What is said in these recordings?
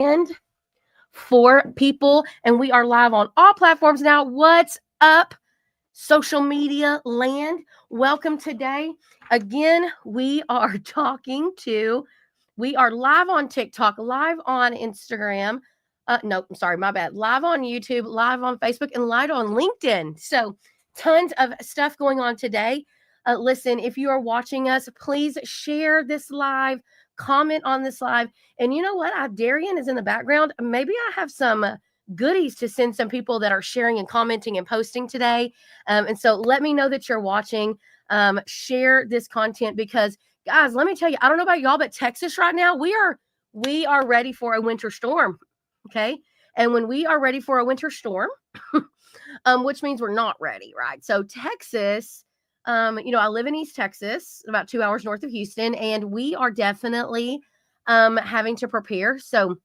and for people, and we are live on all platforms now. What's up, social media land? Welcome today. Again, we are live on TikTok, live on Instagram. No, I'm sorry, my bad. Live on YouTube, live on Facebook, and live on LinkedIn. So, tons of stuff going on today. Listen, if you are watching us, please share this live, comment on this live. And you know what? Darian is in the background. Maybe I have some goodies to send some people that are sharing and commenting and posting today. And so let me know that you're watching. Share this content because, guys, let me tell you, I don't know about y'all, but Texas right now, we are ready for a winter storm. Okay. And when we are ready for a winter storm, which means we're not ready, right? So Texas, I live in East Texas, about 2 hours north of Houston, and we are definitely having to prepare. So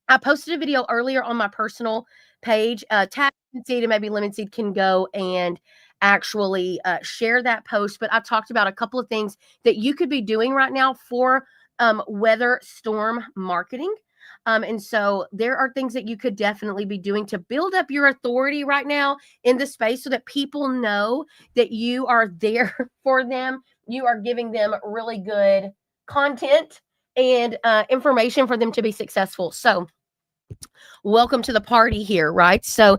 I posted a video earlier on my personal page. Tag Seed and maybe Lemon Seed can go and actually share that post. But I talked about a couple of things that you could be doing right now for weather storm marketing. And so there are things that you could definitely be doing to build up your authority right now in the space so that people know that you are there for them. You are giving them really good content and information for them to be successful. So, welcome to the party here, right? So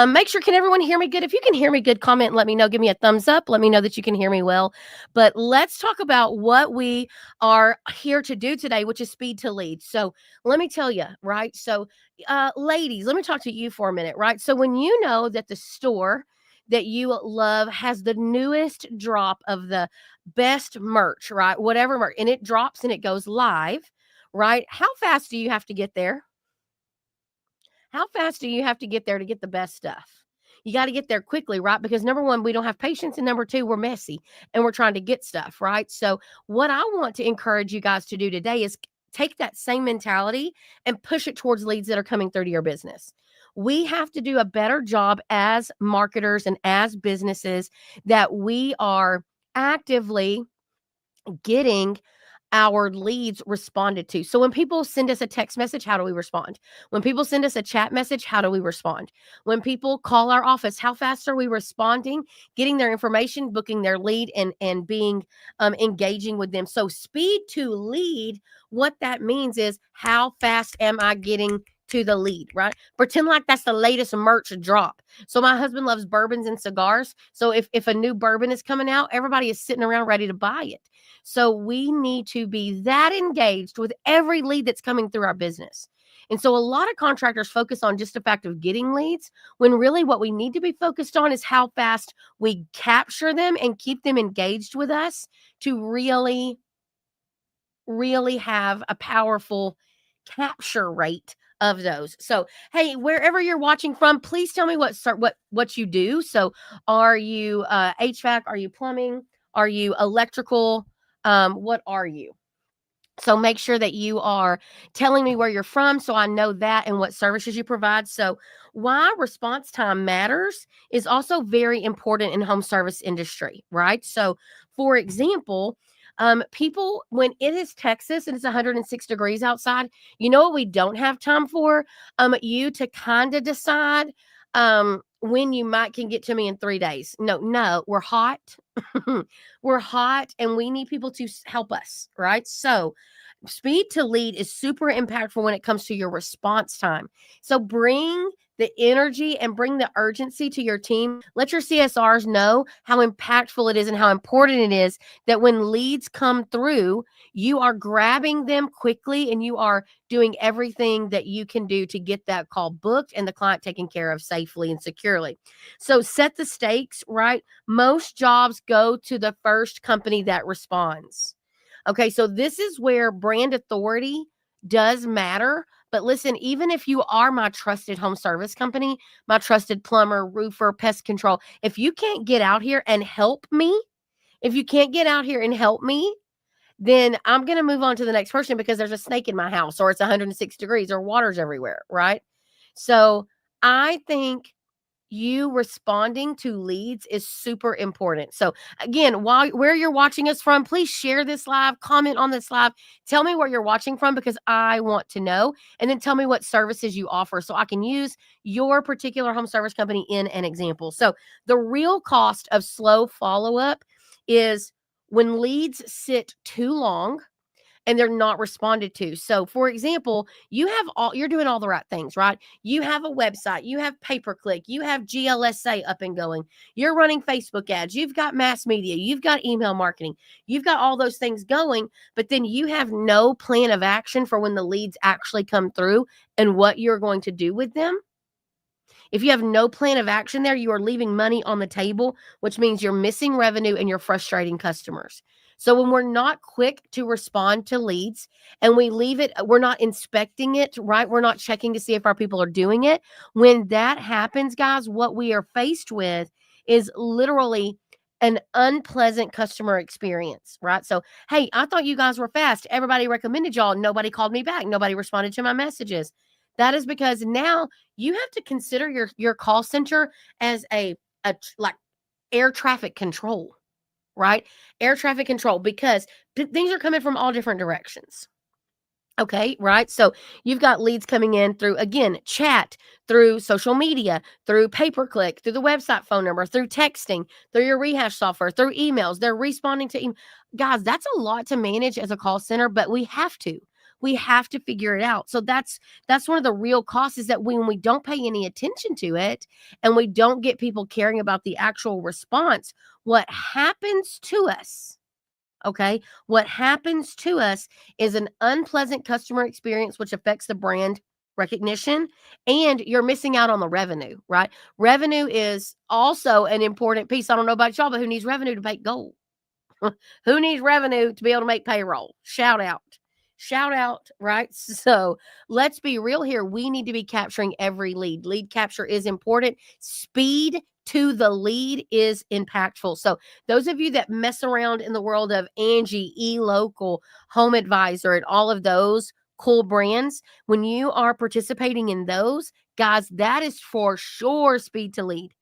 make sure, can everyone hear me good? If you can hear me good, comment and let me know. Give me a thumbs up. Let me know that you can hear me well. But let's talk about what we are here to do today, which is speed to lead. So let me tell you, right? So ladies, let me talk to you for a minute, right? So when you know that the store that you love has the newest drop of the best merch, right? Whatever merch, and it drops and it goes live, right? How fast do you have to get there? How fast do you have to get there to get the best stuff? You got to get there quickly, right? Because number one, we don't have patience. And number two, we're messy and we're trying to get stuff, right? So, what I want to encourage you guys to do today is take that same mentality and push it towards leads that are coming through to your business. We have to do a better job as marketers and as businesses that we are actively getting our leads responded to. So when people send us a text message, how do we respond? When people send us a chat message, how do we respond? When people call our office, how fast are we responding, getting their information, booking their lead, and being engaging with them? So speed to lead, what that means is how fast am I getting to the lead, right? Pretend like that's the latest merch drop. So my husband loves bourbons and cigars. So if a new bourbon is coming out, everybody is sitting around ready to buy it. So we need to be that engaged with every lead that's coming through our business. And so a lot of contractors focus on just the fact of getting leads when really what we need to be focused on is how fast we capture them and keep them engaged with us to really, really have a powerful capture rate of those. So, hey, wherever you're watching from, please tell me what you do. So, are you HVAC? Are you plumbing? Are you electrical? What are you? So make sure that you are telling me where you're from so I know that and what services you provide. So why response time matters is also very important in home service industry, right? So for example, people, when it is Texas and it's 106 degrees outside, you know what we don't have time for? You to kind of decide when you might can get to me in 3 days. No, we're hot. We're hot and we need people to help us, right? So speed to lead is super impactful when it comes to your response time. So bring the energy and bring the urgency to your team. Let your CSRs know how impactful it is and how important it is that when leads come through, you are grabbing them quickly and you are doing everything that you can do to get that call booked and the client taken care of safely and securely. So set the stakes, right? Most jobs go to the first company that responds. Okay, so this is where brand authority does matter. But listen, even if you are my trusted home service company, my trusted plumber, roofer, pest control, if you can't get out here and help me, then I'm going to move on to the next person because there's a snake in my house or it's 106 degrees or water's everywhere, right? So I think you responding to leads is super important. So again, where you're watching us from, please share this live, comment on this live, tell me where you're watching from because I want to know, and then tell me what services you offer so I can use your particular home service company in an example. So the real cost of slow follow-up is when leads sit too long and they're not responded to. So, for example, you're doing all the right things, right? You have a website, you have pay-per-click, you have GLSA up and going. You're running Facebook ads, you've got mass media, you've got email marketing. You've got all those things going, but then you have no plan of action for when the leads actually come through and what you're going to do with them. If you have no plan of action there, you are leaving money on the table, which means you're missing revenue and you're frustrating customers. So when we're not quick to respond to leads and we leave it, we're not inspecting it, right? We're not checking to see if our people are doing it. When that happens, guys, what we are faced with is literally an unpleasant customer experience, right? So, hey, I thought you guys were fast. Everybody recommended y'all. Nobody called me back. Nobody responded to my messages. That is because now you have to consider your call center as a like air traffic control, right? Air traffic control because things are coming from all different directions. Okay, right? So you've got leads coming in through, again, chat, through social media, through pay-per-click, through the website phone number, through texting, through your rehash software, through emails. They're responding to guys, that's a lot to manage as a call center, but we have to. We have to figure it out. So that's one of the real costs is that when we don't pay any attention to it and we don't get people caring about the actual response, what happens to us, okay? What happens to us is an unpleasant customer experience, which affects the brand recognition, and you're missing out on the revenue, right? Revenue is also an important piece. I don't know about y'all, but who needs revenue to make gold? Who needs revenue to be able to make payroll? Shout out. Shout out, right? So let's be real here. We need to be capturing every lead. Lead capture is important. Speed to the lead is impactful. So those of you that mess around in the world of Angie, eLocal, Home Advisor, and all of those cool brands, when you are participating in those, guys, that is for sure speed to lead.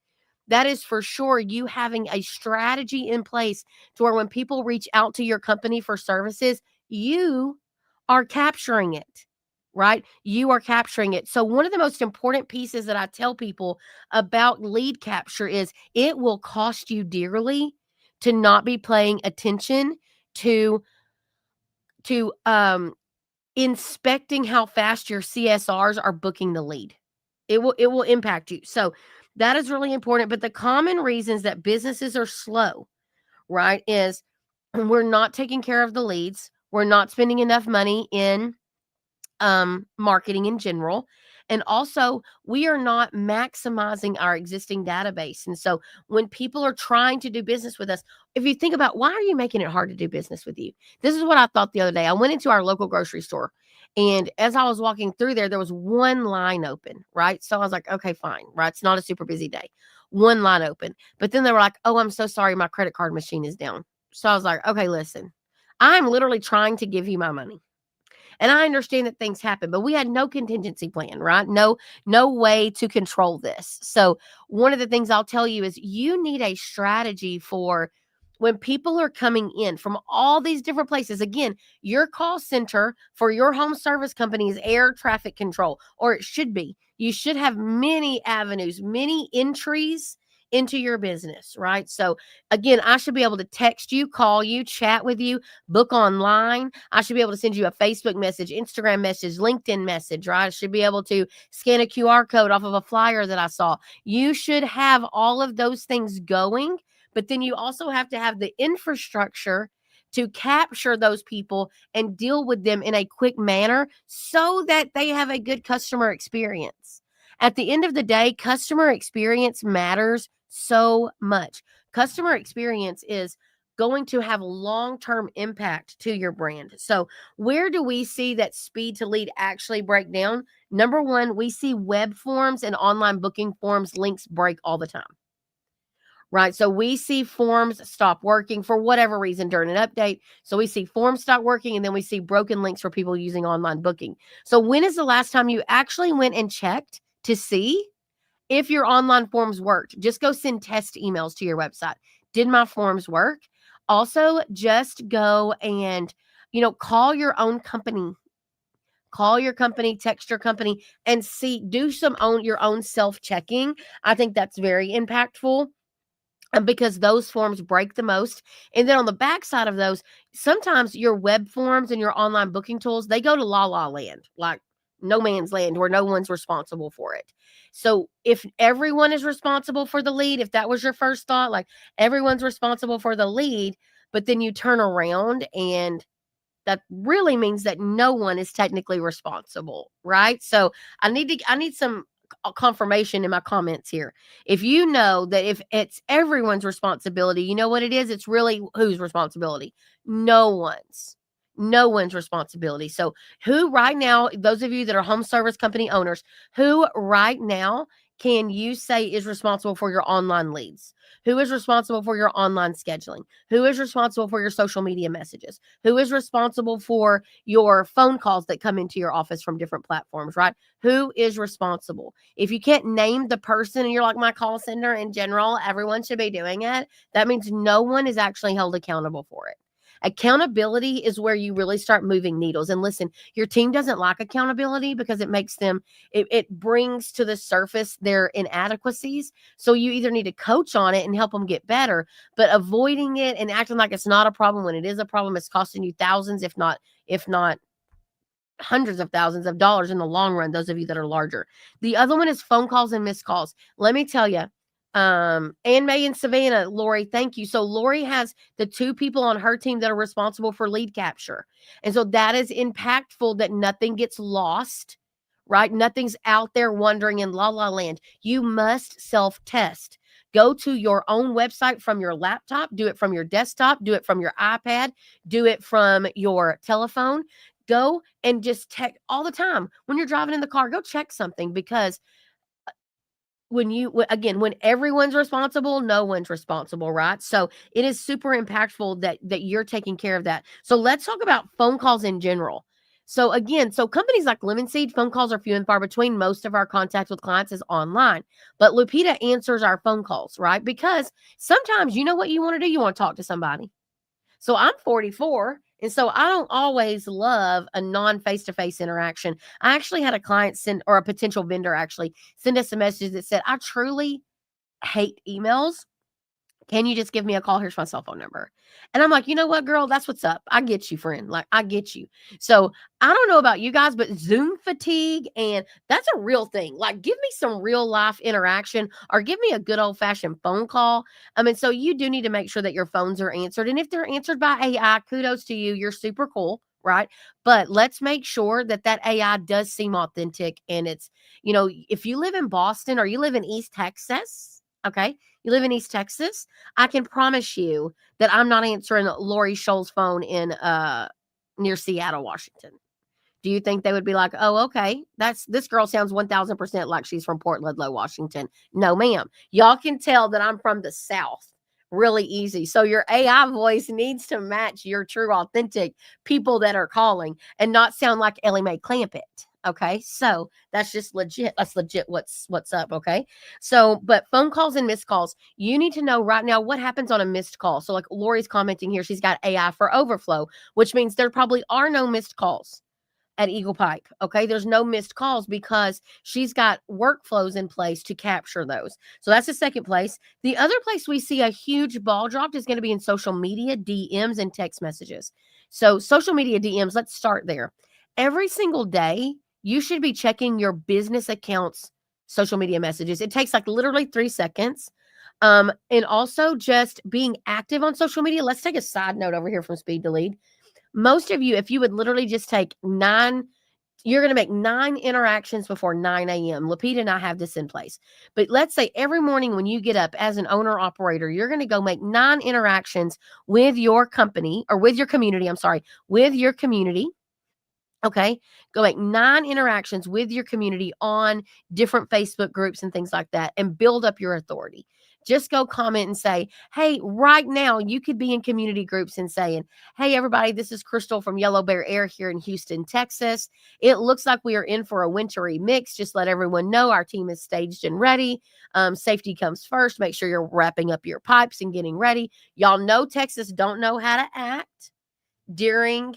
That is for sure you having a strategy in place to where when people reach out to your company for services, you are capturing it, right? You are capturing it. So, one of the most important pieces that I tell people about lead capture is it will cost you dearly to not be paying attention to to inspecting how fast your CSRs are booking the lead. It will impact you. So that is really important. But the common reasons that businesses are slow, right, is we're not taking care of the leads. We're not spending enough money in marketing in general. And also, we are not maximizing our existing database. And so, when people are trying to do business with us, if you think about why are you making it hard to do business with you? This is what I thought the other day. I went into our local grocery store, and as I was walking through there was one line open, right? So I was like, okay, fine, right? It's not a super busy day. One line open. But then they were like, oh, I'm so sorry, my credit card machine is down. So I was like, okay, listen, I'm literally trying to give you my money. And I understand that things happen, but we had no contingency plan, right? No way to control this. So one of the things I'll tell you is you need a strategy for when people are coming in from all these different places. Again, your call center for your home service company is air traffic control, or it should be. You should have many avenues, many entries into your business, right? So again, I should be able to text you, call you, chat with you, book online. I should be able to send you a Facebook message, Instagram message, LinkedIn message, right? I should be able to scan a QR code off of a flyer that I saw. You should have all of those things going, but then you also have to have the infrastructure to capture those people and deal with them in a quick manner so that they have a good customer experience. At the end of the day, customer experience matters so much. Customer experience is going to have long-term impact to your brand. So, where do we see that speed to lead actually break down? Number one, we see web forms and online booking forms links break all the time. Right. So we see forms stop working for whatever reason during an update. So we see forms stop working and then we see broken links for people using online booking. So when is the last time you actually went and checked to see if your online forms worked, just go send test emails to your website. Did my forms work? Also, just go and, call your own company. Call your company, text your company, and do your own self-checking. I think that's very impactful, because those forms break the most. And then on the backside of those, sometimes your web forms and your online booking tools, they go to la la land, like no man's land where no one's responsible for it. So if everyone is responsible for the lead, if that was your first thought, like everyone's responsible for the lead, but then you turn around and that really means that no one is technically responsible, right? So I need some confirmation in my comments here. If you know that if it's everyone's responsibility, you know what it is? It's really whose responsibility? No one's. No one's responsibility. So, who right now, those of you that are home service company owners, who right now can you say is responsible for your online leads? Who is responsible for your online scheduling? Who is responsible for your social media messages? Who is responsible for your phone calls that come into your office from different platforms, right? Who is responsible? If you can't name the person and you're like, my call center in general, everyone should be doing it, that means no one is actually held accountable for it. Accountability is where you really start moving needles. And listen, your team doesn't like accountability because it makes them, it brings to the surface their inadequacies. So you either need to coach on it and help them get better, but avoiding it and acting like it's not a problem when it is a problem, it's costing you thousands, if not hundreds of thousands of dollars in the long run, those of you that are larger. The other one is phone calls and missed calls. Let me tell you, Ann May and Savannah, Lori, thank you. So Lori has the two people on her team that are responsible for lead capture. And so that is impactful that nothing gets lost, right? Nothing's out there wandering in la la land. You must self-test. Go to your own website from your laptop, do it from your desktop, do it from your iPad, do it from your telephone. Go and just check all the time. When you're driving in the car, go check something, because when everyone's responsible, no one's responsible, right? So it is super impactful that you're taking care of that. So let's talk about phone calls in general. So again, companies like Lemon Seed, phone calls are few and far between. Most of our contact with clients is online, but Lupita answers our phone calls, right? Because sometimes you know what you want to do? You want to talk to somebody. So I'm 44, and so I don't always love a non-face-to-face interaction. I actually had a client or a potential vendor actually send us a message that said, I truly hate emails. Can you just give me a call? Here's my cell phone number. And I'm like, you know what, girl? That's what's up. I get you, friend. Like, I get you. So I don't know about you guys, but Zoom fatigue, and that's a real thing. Like, give me some real life interaction, or give me a good old fashioned phone call. So you do need to make sure that your phones are answered. And if they're answered by AI, kudos to you. You're super cool, right? But let's make sure that AI does seem authentic. And it's, if you live in Boston or you live in East Texas, okay, you live in East Texas, I can promise you that I'm not answering Lori Scholl's phone in near Seattle, Washington. Do you think they would be like, oh, okay, this girl sounds 1000% like she's from Port Ludlow, Washington? No, ma'am. Y'all can tell that I'm from the South really easy. So your AI voice needs to match your true, authentic people that are calling and not sound like Ellie Mae Clampett. Okay, so that's just legit. That's legit. What's up? Okay, so but phone calls and missed calls, you need to know right now what happens on a missed call. So like Lori's commenting here, she's got AI for overflow, which means there probably are no missed calls at Eagle Pike. Okay, there's no missed calls because she's got workflows in place to capture those. So that's the second place. The other place we see a huge ball dropped is going to be in social media DMs and text messages. So social media DMs, let's start there. Every single day, you should be checking your business accounts social media messages. It takes like literally 3 seconds. And also just being active on social media. Let's take a side note over here from Speed to Lead. Most of you, if you would literally just take you're going to make 9 interactions before 9 a.m. Lupita and I have this in place. But let's say every morning when you get up as an owner operator, you're going to go make 9 interactions with your company, or with your community. With your community. Okay. Go make 9 interactions with your community on different Facebook groups and things like that, and build up your authority. Just go comment and say, hey, right now you could be in community groups and saying, hey, everybody, this is Crystal from Yellow Bear Air here in Houston, Texas. It looks like we are in for a wintry mix. Just let everyone know our team is staged and ready. Safety comes first. Make sure you're wrapping up your pipes and getting ready. Y'all know Texas don't know how to act during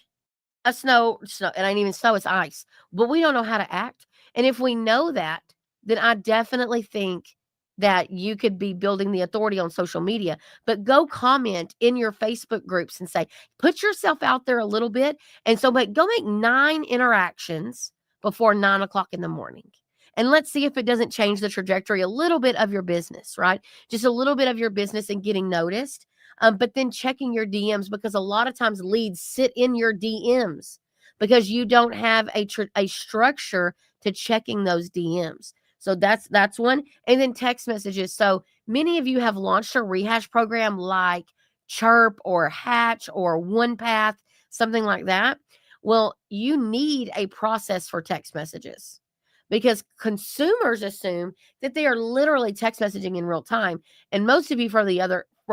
a snow, it ain't even snow, it's ice. But we don't know how to act. And if we know that, then I definitely think that you could be building the authority on social media. But go comment in your Facebook groups and say, put yourself out there a little bit. And so, but go make 9 interactions before 9 o'clock in the morning. And let's see if it doesn't change the trajectory a little bit of your business, right? Just a little bit of your business and getting noticed. But then checking your DMs, because a lot of times leads sit in your DMs because you don't have a structure to checking those DMs. So that's one. And then text messages. So many of you have launched a rehash program like Chirp or Hatch or OnePath, something like that. Well, you need a process for text messages because consumers assume that they are literally text messaging in real time. And most of you, for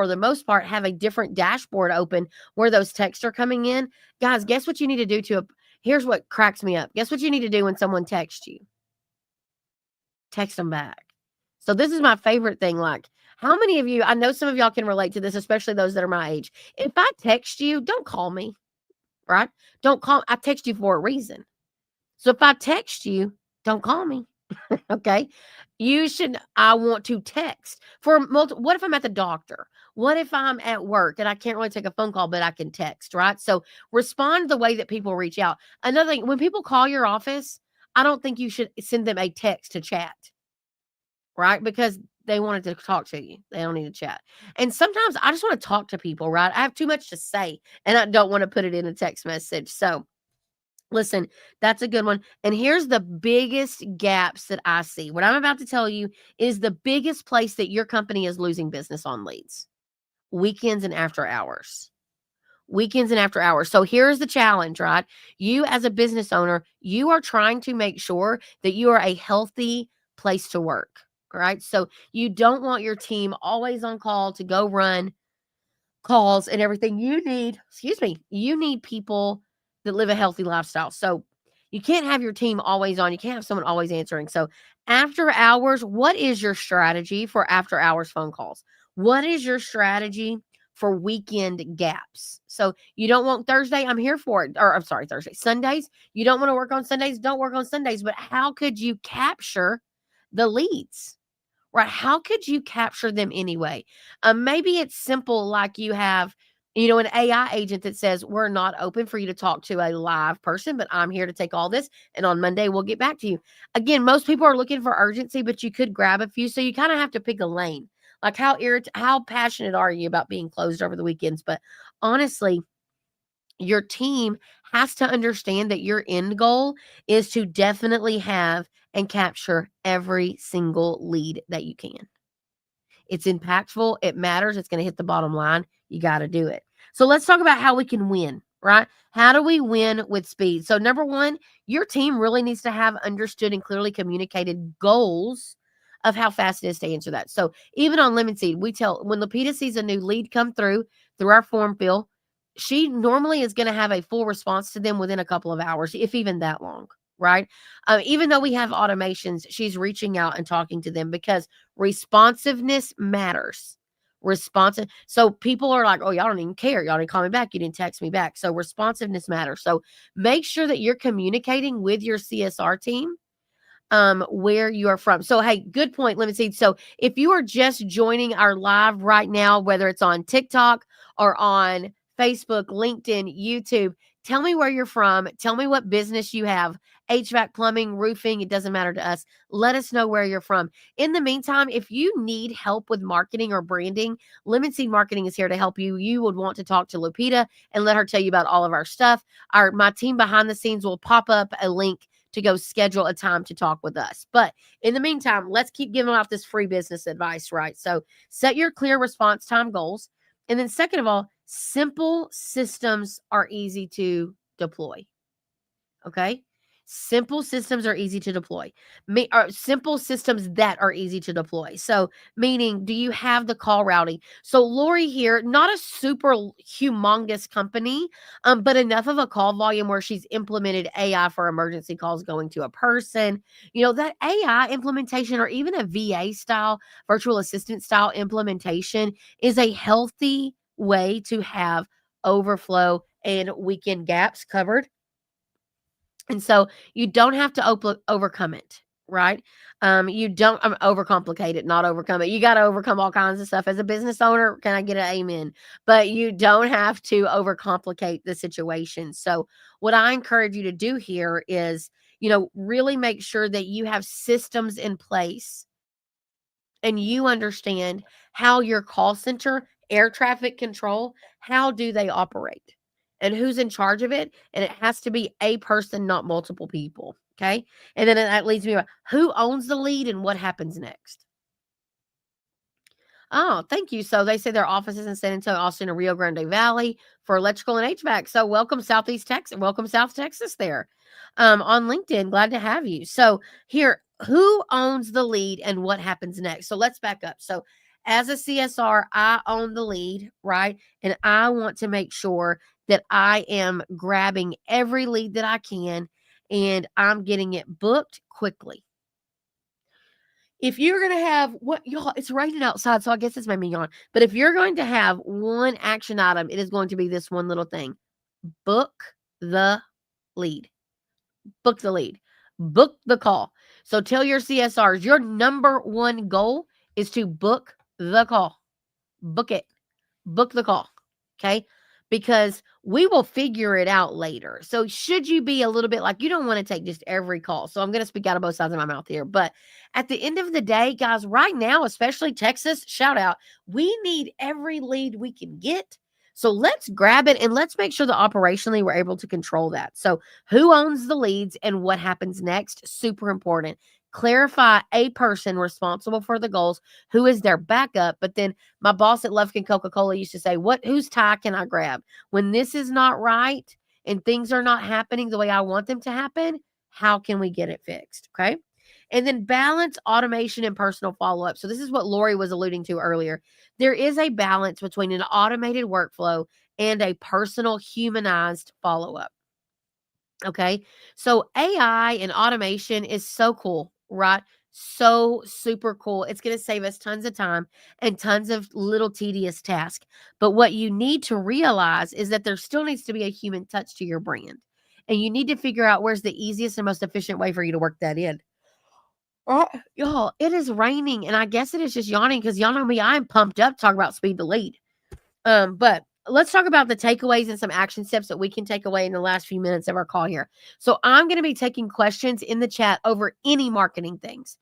the most part, have a different dashboard open where those texts are coming in. Guys, guess what you need to do here's what cracks me up. Guess what you need to do when someone texts you? Text them back. So this is my favorite thing. Like, how many of you, I know some of y'all can relate to this, especially those that are my age. If I text you, don't call me, right? Don't call. I text you for a reason. So if I text you, don't call me. Okay. I want to text what if I'm at the doctor? What if I'm at work and I can't really take a phone call, but I can text, right? So respond the way that people reach out. Another thing, when people call your office, I don't think you should send them a text to chat, right? Because they wanted to talk to you. They don't need to chat. And sometimes I just want to talk to people, right? I have too much to say and I don't want to put it in a text message. So listen, that's a good one. And here's the biggest gaps that I see. What I'm about to tell you is the biggest place that your company is losing business on leads: weekends and after hours. Weekends and after hours. So here's the challenge, right? You, as a business owner, you are trying to make sure that you are a healthy place to work, right? So you don't want your team always on call to go run calls and everything. You need people that live a healthy lifestyle. So you can't have your team always on. You can't have someone always answering. So after hours, what is your strategy for after hours phone calls? What is your strategy for weekend gaps? So you don't want Thursday, I'm here for it. Or I'm sorry, Thursday, Sundays. You don't want to work on Sundays, don't work on Sundays. But how could you capture the leads? Right? How could you capture them anyway? Maybe it's simple, like you have, an AI agent that says, we're not open for you to talk to a live person, but I'm here to take all this. And on Monday, we'll get back to you. Again, most people are looking for urgency, but you could grab a few. So you kind of have to pick a lane. Like how passionate are you about being closed over the weekends? But honestly, your team has to understand that your end goal is to definitely have and capture every single lead that you can. It's impactful. It matters. It's going to hit the bottom line. You got to do it. So let's talk about how we can win, right? How do we win with speed? So number one, your team really needs to have understood and clearly communicated goals of how fast it is to answer that. So even on Lemon Seed, we tell when Lupita sees a new lead come through our form fill, she normally is going to have a full response to them within a couple of hours, if even that long, right? Even though we have automations, she's reaching out and talking to them because responsiveness matters. Responsive. So people are like, oh, y'all don't even care. Y'all didn't call me back. You didn't text me back. So responsiveness matters. So make sure that you're communicating with your CSR team where you are from. So, hey, good point, Lemon Seed. So if you are just joining our live right now, whether it's on TikTok or on Facebook, LinkedIn, YouTube, tell me where you're from. Tell me what business you have. HVAC, plumbing, roofing, it doesn't matter to us. Let us know where you're from. In the meantime, if you need help with marketing or branding, Lemon Seed Marketing is here to help you. You would want to talk to Lupita and let her tell you about all of our stuff. My team behind the scenes will pop up a link to go schedule a time to talk with us. But in the meantime, let's keep giving out this free business advice, right? So set your clear response time goals. And then second of all, simple systems are easy to deploy. Okay. Simple systems are easy to deploy. Simple systems that are easy to deploy. So, meaning, do you have the call routing? So, Lori here, not a super humongous company, but enough of a call volume where she's implemented AI for emergency calls going to a person. That AI implementation or even a VA style, virtual assistant style implementation is a healthy way to have overflow and weekend gaps covered. And so you don't have to overcome it, right? You don't overcomplicate it, not overcome it. You got to overcome all kinds of stuff. As a business owner, can I get an amen? But you don't have to overcomplicate the situation. So what I encourage you to do here is, really make sure that you have systems in place and you understand how your call center, air traffic control, how do they operate and who's in charge of it. And it has to be a person, not multiple people. Okay. And then that leads me to who owns the lead and what happens next. Oh, thank you. So they say their offices in San Antonio, Austin, and Rio Grande Valley for electrical and HVAC. So welcome Southeast Texas. Welcome South Texas there. On LinkedIn. Glad to have you. So here, who owns the lead and what happens next? So let's back up. So as a CSR, I own the lead, right? And I want to make sure that I am grabbing every lead that I can and I'm getting it booked quickly. If you're going to have y'all, it's raining outside, so I guess it's made me yawn. But if you're going to have one action item, it is going to be this one little thing. Book the lead. Book the lead. Book the call. So tell your CSRs, your number one goal is to book the call. Book it. Book the call. Okay. Because we will figure it out later. So should you be a little bit like, you don't want to take just every call. So I'm going to speak out of both sides of my mouth here. But at the end of the day, guys, right now, especially Texas, shout out, we need every lead we can get. So let's grab it and let's make sure that operationally we're able to control that. So who owns the leads and what happens next? Super important. Clarify a person responsible for the goals, who is their backup. But then my boss at Lufkin Coca-Cola used to say, whose tie can I grab? When this is not right and things are not happening the way I want them to happen, how can we get it fixed? Okay. And then balance automation and personal follow-up. So this is what Lori was alluding to earlier. There is a balance between an automated workflow and a personal humanized follow-up. Okay. So AI and automation is so cool, right? So super cool. It's going to save us tons of time and tons of little tedious tasks. But what you need to realize is that there still needs to be a human touch to your brand. And you need to figure out where's the easiest and most efficient way for you to work that in. Y'all, it is raining, and I guess it is just yawning because y'all know me. I'm pumped up talking about speed to lead. But let's talk about the takeaways and some action steps that we can take away in the last few minutes of our call here. So I'm going to be taking questions in the chat over any marketing things.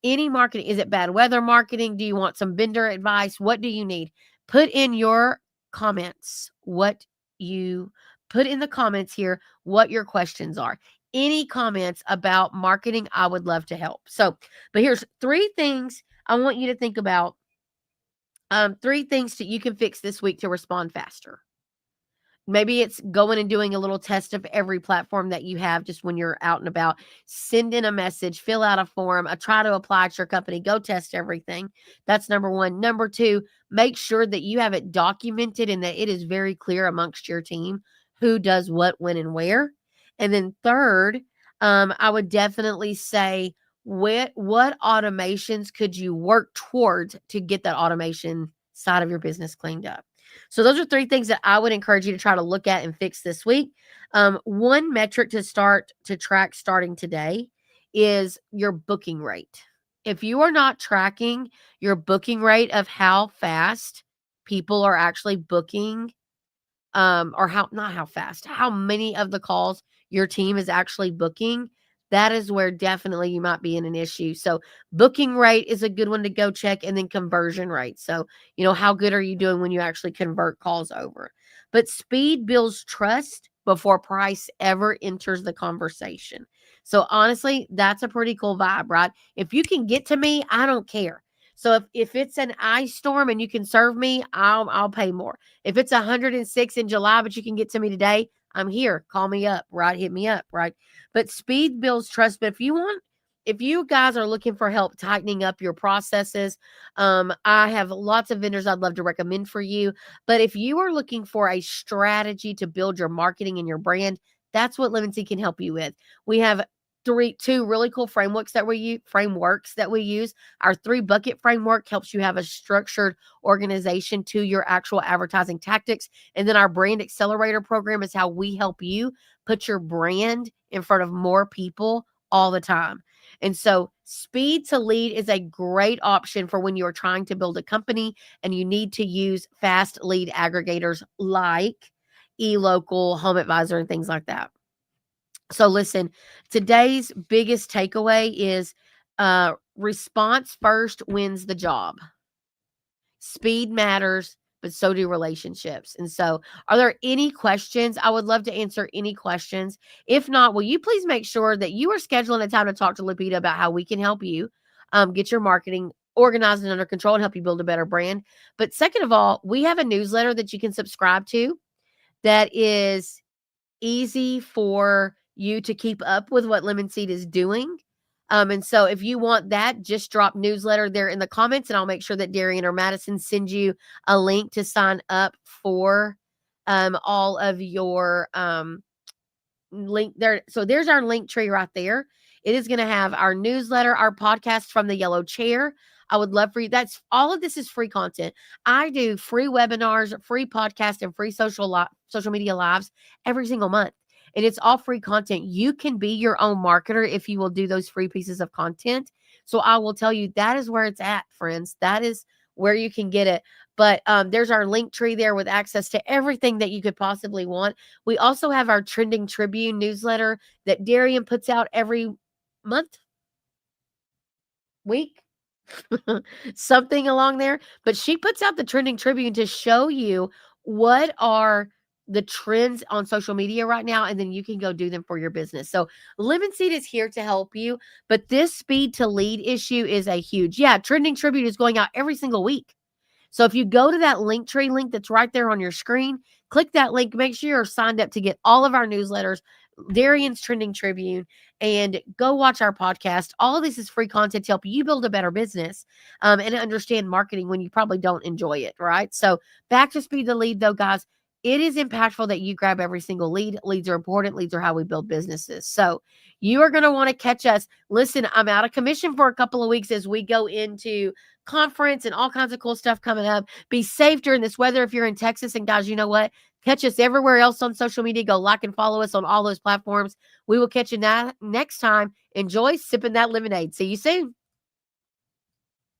Any marketing. Is it bad weather marketing? Do you want some vendor advice? What do you need? Put in your comments put in the comments here what your questions are. Any comments about marketing, I would love to help. So, but here's 3 things I want you to think about. 3 things that you can fix this week to respond faster. Maybe it's going and doing a little test of every platform that you have just when you're out and about. Send in a message, fill out a form, try to apply at your company, go test everything. That's number 1. Number 2, make sure that you have it documented and that it is very clear amongst your team who does what, when, and where. And then third, I would definitely say, what automations could you work towards to get that automation side of your business cleaned up? So those are 3 things that I would encourage you to try to look at and fix this week. One metric to track starting today is your booking rate. If you are not tracking your booking rate of how fast people are actually booking, or how many of the calls your team is actually booking, that is where definitely you might be in an issue. So booking rate is a good one to go check, and then conversion rate. So, how good are you doing when you actually convert calls over? But speed builds trust before price ever enters the conversation. So honestly, that's a pretty cool vibe, right? If you can get to me, I don't care. So if it's an ice storm and you can serve me, I'll pay more. If it's 106 in July, but you can get to me today, I'm here. Call me up, right? Hit me up, right? But speed builds trust. But if you guys are looking for help tightening up your processes, I have lots of vendors I'd love to recommend for you. But if you are looking for a strategy to build your marketing and your brand, that's what Lemon Seed can help you with. We have two really cool frameworks that we use. Our 3 bucket framework helps you have a structured organization to your actual advertising tactics. And then our brand accelerator program is how we help you put your brand in front of more people all the time. And so speed to lead is a great option for when you're trying to build a company and you need to use fast lead aggregators like eLocal, Home Advisor, and things like that. So listen, today's biggest takeaway is response first wins the job. Speed matters, but so do relationships. And so, are there any questions? I would love to answer any questions. If not, will you please make sure that you are scheduling a time to talk to Lupita about how we can help you get your marketing organized and under control and help you build a better brand? But second of all, we have a newsletter that you can subscribe to that is easy for you to keep up with what Lemon Seed is doing. And so if you want that, just drop newsletter there in the comments, and I'll make sure that Darian or Madison send you a link to sign up for all of your link there. So there's our link tree right there. It is going to have our newsletter, our podcast from the yellow chair. I would love for you. That's all of this is free content. I do free webinars, free podcast, and free social media lives every single month. And it's all free content. You can be your own marketer if you will do those free pieces of content. So I will tell you that is where it's at, friends. That is where you can get it. But there's our link tree there with access to everything that you could possibly want. We also have our Trending Tribune newsletter that Darian puts out every month, week, something along there. But she puts out the Trending Tribune to show you what are the trends on social media right now, and then you can go do them for your business. So Lemon Seed is here to help you, but this speed to lead issue is a huge, Trending Tribune is going out every single week. So if you go to that link tree link that's right there on your screen, click that link, make sure you're signed up to get all of our newsletters, Darian's Trending Tribune, and go watch our podcast. All of this is free content to help you build a better business and understand marketing when you probably don't enjoy it, right? So back to speed to lead though, guys. It is impactful that you grab every single lead. Leads are important. Leads are how we build businesses. So you are going to want to catch us. Listen, I'm out of commission for a couple of weeks as we go into conference and all kinds of cool stuff coming up. Be safe during this weather if you're in Texas. And guys, you know what? Catch us everywhere else on social media. Go like and follow us on all those platforms. We will catch you next time. Enjoy sipping that lemonade. See you soon.